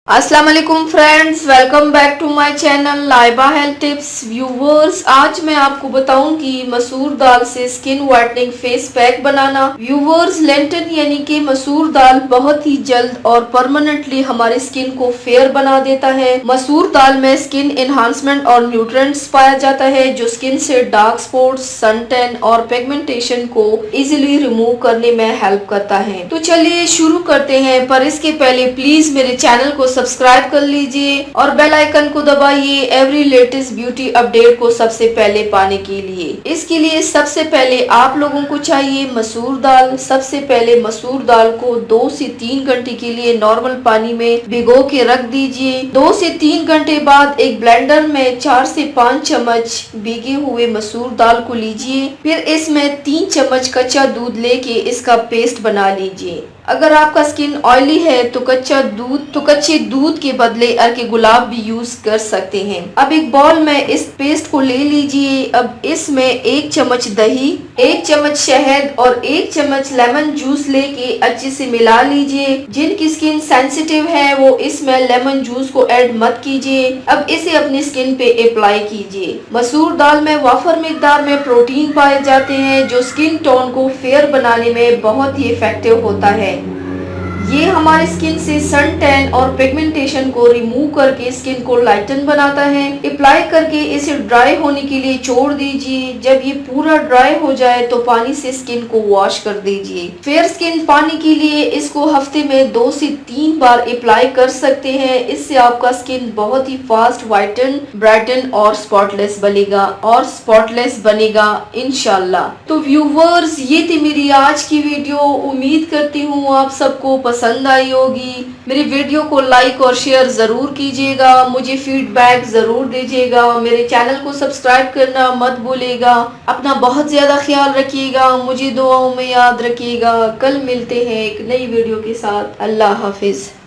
अस्सलाम वालेकुम friends, welcome back to my channel Laiba health tips. Viewers, आज मैं आपको बताऊंगी मसूर दाल से स्किन व्हाइटनिंग फेस पैक बनाना। व्यूवर्स, लेंटन यानी कि मसूर दाल बहुत ही जल्द और परमानेंटली हमारी स्किन को फेयर बना देता है। मसूर दाल में स्किन एनहांसमेंट और न्यूट्रिएंट्स पाया जाता है जो स्किन से डार्क स्पॉट्स, सन टैन और पिगमेंटेशन को इजिली रिमूव करने में हेल्प करता है। तो चलिए शुरू करते हैं, पर इसके पहले प्लीज मेरे चैनल को सब्सक्राइब कर लीजिए और बेल आइकन को दबाइए एवरी लेटेस्ट ब्यूटी अपडेट को सबसे पहले पाने के लिए। इसके लिए सबसे पहले आप लोगों को चाहिए मसूर दाल। सबसे पहले मसूर दाल को 2 से 3 घंटे के लिए नॉर्मल पानी में भिगो के रख दीजिए। 2 से 3 घंटे बाद एक ब्लेंडर में 4 से 5 चम्मच भीगे हुए मसूर दाल को लीजिए। फिर इसमें 3 चम्मच कच्चा दूध लेके इसका पेस्ट बना लीजिए। अगर आपका स्किन ऑयली है तो कच्चे दूध के बदले अर्के गुलाब भी यूज कर सकते हैं। अब एक बाउल में इस पेस्ट को ले लीजिए। अब इसमें 1 चम्मच दही, 1 चम्मच शहद और 1 चम्मच लेमन जूस लेके अच्छे से मिला लीजिए। जिनकी स्किन सेंसिटिव है वो इसमें लेमन जूस को ऐड मत कीजिए। अब इसे अपनी स्किन पे अप्लाई कीजिए। मसूर दाल में वाफर मिकदार में प्रोटीन पाए जाते हैं जो स्किन टोन को फेयर बनाने में बहुत ही इफेक्टिव होता है। ये हमारे स्किन से सन टैन और पिगमेंटेशन को रिमूव करके स्किन को लाइटन बनाता है। अप्लाई करके इसे ड्राई होने के लिए छोड़ दीजिए। जब ये पूरा ड्राई हो जाए तो पानी से स्किन को वॉश कर दीजिए। फेयर स्किन पाने के लिए इसको हफ्ते में 2 से 3 बार अप्लाई कर सकते हैं। इससे आपका स्किन बहुत ही फास्ट व्हाइटन, ब्राइटन और स्पॉटलेस बनेगा इंशाल्लाह। तो व्यूवर्स, ये थी मेरी आज की वीडियो। उम्मीद करती हूँ आप सबको पसंद आई होगी। मेरी वीडियो को लाइक और शेयर जरूर कीजिएगा। मुझे फीडबैक जरूर दीजिएगा। मेरे चैनल को सब्सक्राइब करना मत भूलिएगा। अपना बहुत ज्यादा ख्याल रखिएगा। मुझे दुआओं में याद रखिएगा। कल मिलते हैं एक नई वीडियो के साथ। अल्लाह हाफिज।